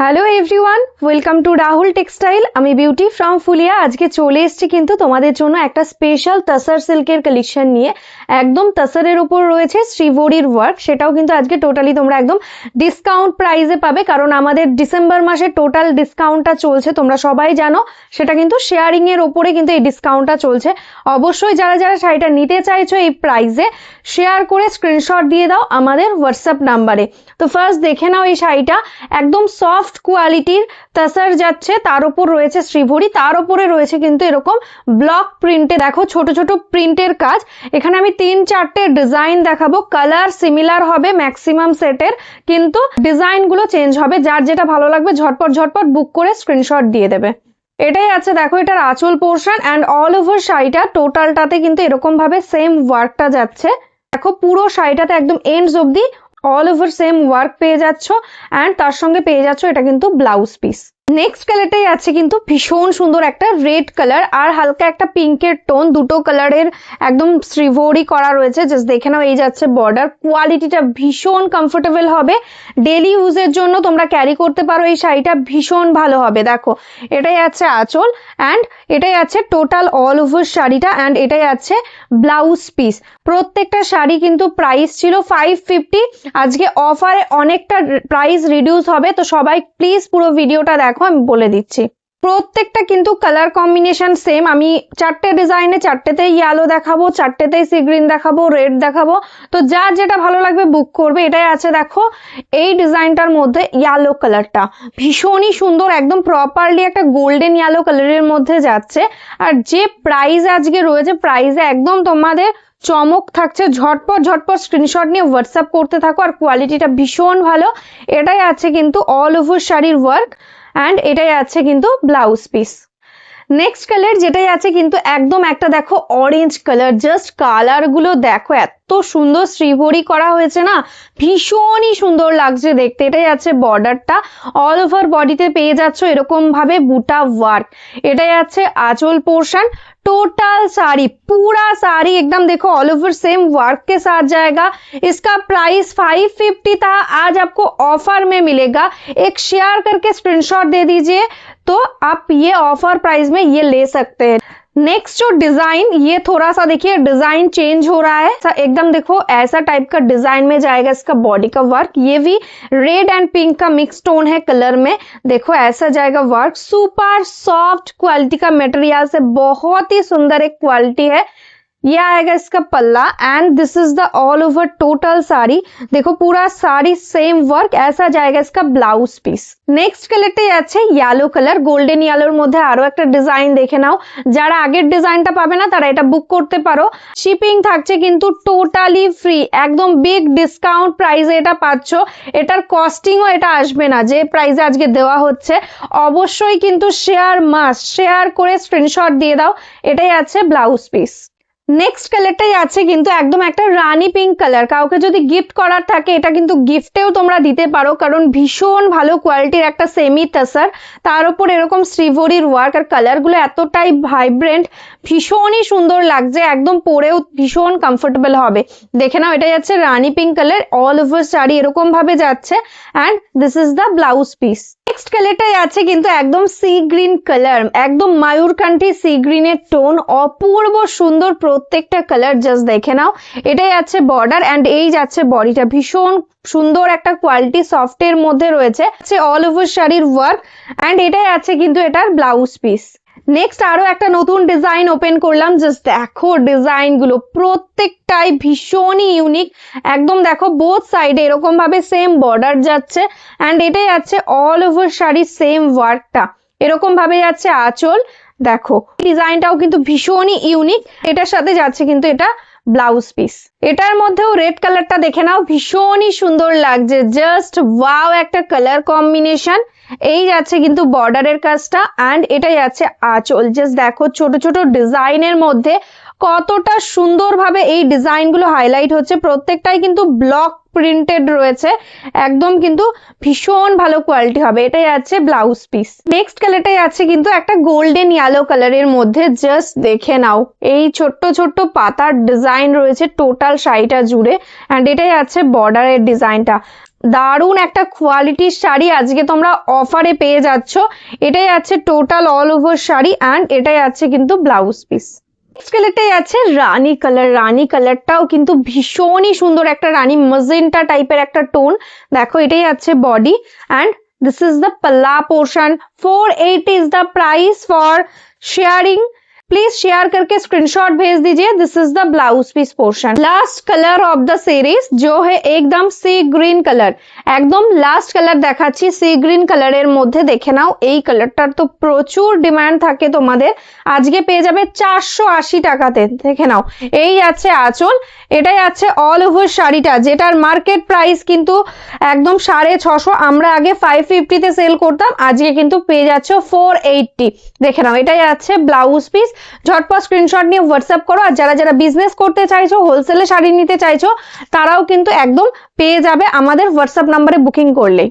Hello everyone, welcome to Rahul textile. আমি beauty from Phulia. আজকে চলে এসেছি কিন্তু তোমাদের জন্য একটা স্পেশাল তাসার সিল্কের কালেকশন নিয়ে। একদম তাসারের উপর রয়েছে শ্রীবরীর ওয়ার্ক, সেটাও কিন্তু আজকে টোটালি তোমরা একদম ডিসকাউন্ট প্রাইসে পাবে, কারণ আমাদের ডিসেম্বর মাসে টোটাল ডিসকাউন্টটা চলছে, তোমরা সবাই জানো। সেটা কিন্তু শেয়ারিং এর ওপরে কিন্তু এই ডিসকাউন্টটা চলছে। অবশ্যই যারা যারা শাড়িটা নিতে চাইছো এই প্রাইসে, শেয়ার করে স্ক্রিনশট দিয়ে দাও আমাদের হোয়াটসঅ্যাপ নাম্বারে। তো ফার্স্ট দেখে নাও এই শাড়িটা, একদম সফট কোয়ালিটির তাসার যাচ্ছে, তার উপর রয়েছে শ্রীভরি, তার উপরে রয়েছে কিন্তু এরকম ব্লক প্রিন্টে, দেখো ছোট ছোট প্রিন্টের কাজ। এখানে আমি 3-4টে ডিজাইন দেখাবো, কালার সিমিলার হবে ম্যাক্সিমাম সেটের, কিন্তু ডিজাইন গুলো চেঞ্জ হবে। যার যেটা ভালো লাগবে ঝটপট ঝটপট বুক করে স্ক্রিনশট দিয়ে দেবে। এটাই আছে, দেখো এটার আঁচল পোর্শন অ্যান্ড অল ওভার শাড়িটা টোটালটাতে কিন্তু এরকম ভাবে সেম ওয়ার্কটা যাচ্ছে। দেখো পুরো শাড়িটাতে একদম এন্ডস অব্দি অল ওভার সেম ওয়ার্ক পেয়ে যাচ্ছ, অ্যান্ড তার সঙ্গে পেয়ে যাচ্ছ এটা কিন্তু ব্লাউজ পিস। নেক্সট কালারটাই আছে কিন্তু ভীষণ সুন্দর একটা রেড কালার আর হালকা একটা পিঙ্কের টোন, দুটো কালারের একদম শ্রীভরি করা রয়েছে। জাস্ট দেখে নাও, এই যাচ্ছে বর্ডার, কোয়ালিটিটা ভীষণ কমফোর্টেবল হবে, ডেলি ইউজের জন্য তোমরা ক্যারি করতে পারো। এই শাড়িটা ভীষণ ভালো হবে। দেখো এটাই আছে আঁচল, অ্যান্ড এটাই আছে টোটাল অল ওভার শাড়িটা, অ্যান্ড এটাই আছে ব্লাউজ পিস। প্রত্যেকটা শাড়ি কিন্তু প্রাইস ছিল 550, আজকে অফারে অনেকটা প্রাইস রিডিউস হবে। তো সবাই প্লিজ পুরো ভিডিওটা দেখো, আমি বলে দিচ্ছি। প্রত্যেকটা কিন্তু কালার কম্বিনেশন সেম। আমি 4টে ডিজাইনে 4টেতেই ইয়েলো দেখাবো, 4টেতেই সি গ্রিন দেখাবো, রেড দেখাবো। তো যার যেটা ভালো লাগবে বুক করবে। এটাই আছে, দেখো এই ডিজাইনটার মধ্যে ইয়েলো কালারটা ভীষণই সুন্দর, একদম প্রপারলি একটা গোল্ডেন ইয়েলো কালারের মধ্যে যাচ্ছে। আর যে প্রাইস আজকে রয়েছে, প্রাইসে একদম তোমাদের চমক থাকছে। ঝটপট ঝটপট স্ক্রিনশট নিয়ে হোয়াটসঅ্যাপ করতে থাকো, আর কোয়ালিটিটা ভীষণ ভালো। এটাই আছে কিন্তু অল ওভার শাড়ির ওয়ার্ক, অ্যান্ড এটাই আছে কিন্তু ব্লাউজ পিস। নেক্সট কালার যেটাই আছে কিন্তু একদম একটা দেখো অরেঞ্জ কালার, জাস্ট কালার গুলো দেখো এত সুন্দর শ্রীভরি করা হয়েছে না, ভীষণই সুন্দর লাগছে দেখতে। এটাই আছে বর্ডারটা, অল ওভার বডিতে পেয়ে যাচ্ছ এরকম ভাবে বুটা ওয়ার্ক। এটাই আছে आंचल पोर्शन। टोटल साड़ी, पूरा साड़ी एकदम देखो ऑल ओवर सेम वर्क के साथ जाएगा। इसका प्राइस 550 था, आज आपको ऑफर में मिलेगा। एक शेयर करके स्क्रीनशॉट दे दीजिए तो आप ये ऑफर प्राइस में ये ले सकते हैं। नेक्स्ट जो डिजाइन, ये थोड़ा सा देखिए डिजाइन चेंज हो रहा है, एकदम देखो ऐसा टाइप का डिजाइन में जाएगा इसका बॉडी का वर्क। ये भी रेड एंड पिंक का मिक्स टोन है कलर में, देखो ऐसा जाएगा वर्क। सुपर सॉफ्ट क्वालिटी का मटेरियल से बहुत ही सुंदर एक क्वालिटी है। ये आएगा इसका पल्ला, and this is the all over total sari. देखो पूरा साड़ी सेम वर्क, ऐसा जाएगा इसका ब्लाउज पिस। नेक्स्ट কালারটাই আছে ইয়েলো কালার, গোল্ডেন ইয়েলোর মধ্যে আরো একটা ডিজাইন দেখে নাও। যারা আগের ডিজাইনটা পাবে না তারা এটা বুক করতে পারো। শিপিং থাকছে কিন্তু টোটালি ফ্রি, একদম বিগ ডিসকাউন্ট প্রাইসে এটা পাচ্ছ। এটার কস্টিংও এটা আসবে না যে প্রাইসে আজকে দেওয়া হচ্ছে। অবশ্যই কিন্তু শেয়ার মাস্ট, শেয়ার করে স্ক্রিনশট দিয়ে দাও। এটাই আছে ব্লাউজ পিস। নেক্সট কালারটাই আছে কিন্তু একদম একটা রানী পিঙ্ক কালার, কাউকে যদি গিফট করার থাকে এটা কিন্তু গিফটেও তোমরা দিতে পারো, কারণ ভীষণ ভালো কোয়ালিটির একটা সেমি তাসার, তার উপর এরকম শ্রীভরির ওয়ার্ক, আর কালারগুলো এতটাই ভাইব্রেন্ট, ভীষণই সুন্দর লাগছে, একদম পরেও ভীষণ কমফোর্টেবল হবে। দেখে নাও, এটা যাচ্ছে rani pink colour, all over sari এরকম ভাবে যাচ্ছে, and this is the blouse piece. Next কালারটাই আছে কিন্তু একদম সি গ্রিন কালার, একদম ময়ূরকান্ঠী সি গ্রিনের টোন, অপূর্ব সুন্দর প্রত্যেকটা কালার। জাস্ট দেখে নাও, এটাই আছে বর্ডার, অ্যান্ড এই যাচ্ছে বডিটা, ভীষণ সুন্দর একটা কোয়ালিটি সফটের মধ্যে রয়েছে, অল ওভার শাড়ির ওয়ার্ক, অ্যান্ড এটাই আছে কিন্তু এটার ব্লাউজ পিস। নেক্সট আরো একটা নতুন ডিজাইন ওপেন করলাম, জাস্ট দেখো ডিজাইন গুলো প্রত্যেকটাই ভীষণই ইউনিক। একদম দেখো বোথ সাইডে এরকম ভাবে সেম বর্ডার যাচ্ছে, অ্যান্ড এটাই আছে অল ওভার শাড়ি সেম ওয়ার্কটা, এরকম ভাবে যাচ্ছে আঁচল। দেখো ডিজাইনটাও কিন্তু ভীষণই ইউনিক, এটার সাথে যাচ্ছে কিন্তু এটা ব্লাউজ পিস। এটার মধ্যেও রেড কালারটা দেখে নাও, ভীষণই সুন্দর লাগছে, জাস্ট ওয়াও একটা কালার কম্বিনেশন। এই যাচ্ছে কিন্তু বর্ডারের কাজটা, অ্যান্ড এটাই আছে আঁচল। জাস্ট দেখো ছোট ছোট ডিজাইনের মধ্যে কতটা সুন্দরভাবে এই ডিজাইনগুলো হাইলাইট হচ্ছে, প্রত্যেকটাই কিন্তু ব্লক প্রিন্টেড রয়েছে, একদম কিন্তু ভীষণ ভালো কোয়ালিটি হবে। এটাই আছে ব্লাউজ পিস। নেক্সট কালারটাই আছে কিন্তু একটা গোল্ডেন ইয়েলো কালারের মধ্যে, জাস্ট দেখে নাও এই ছোট্ট ছোট্ট পাতার ডিজাইন রয়েছে টোটাল শাড়িটা জুড়ে, অ্যান্ড এটাই আছে বর্ডারের ডিজাইনটা। দারুণ একটা কোয়ালিটির শাড়ি আজকে তোমরা অফারে পেয়ে যাচ্ছ। এটাই আছে total all over sari and এটাই আছে কিন্তু ব্লাউজ পিস। নেক্সট কালারটাই আছে রানী কালার। রানী কালারটাও কিন্তু ভীষণই সুন্দর একটা রানী মজেন্টা টাইপের একটা টোন। দেখো এটাই আছে body and this is the pallu portion. 480 is the price for sharing. Please share करके स्क्रीनशॉट भेज दीजिए। This is the blouse piece portion. Last colour of the series जो है एकदम सी ग्रीन कलर। একদম লাস্ট কালার দেখাচ্ছি সি গ্রিন কালারের মধ্যে। দেখে নাও এই কালারটার তো প্রচুর ডিমান্ড থাকে তোমাদের। আজকে পেয়ে যাবে 480 টাকাতে। দেখে নাও এই আছে আঁচল, এটাই আছে অল ওভার শাড়িটা, যেটার মার্কেট প্রাইস কিন্তু একদম 650। আমরা আগে 550 তে সেল করতাম, আজকে কিন্তু পেয়ে যাচ্ছ 480। দেখে নাও এটাই আছে ব্লাউজ পিস। ঝটপট স্ক্রিনশট নিয়ে হোয়াটসঅ্যাপ করো। আর যারা যারা বিজনেস করতে চাইছো, হোলসেলে শাড়ি নিতে চাইছো, তারাও কিন্তু একদম পেয়ে যাবে আমাদের হোয়াটসঅ্যাপ নাম্বারে বুকিং করলে।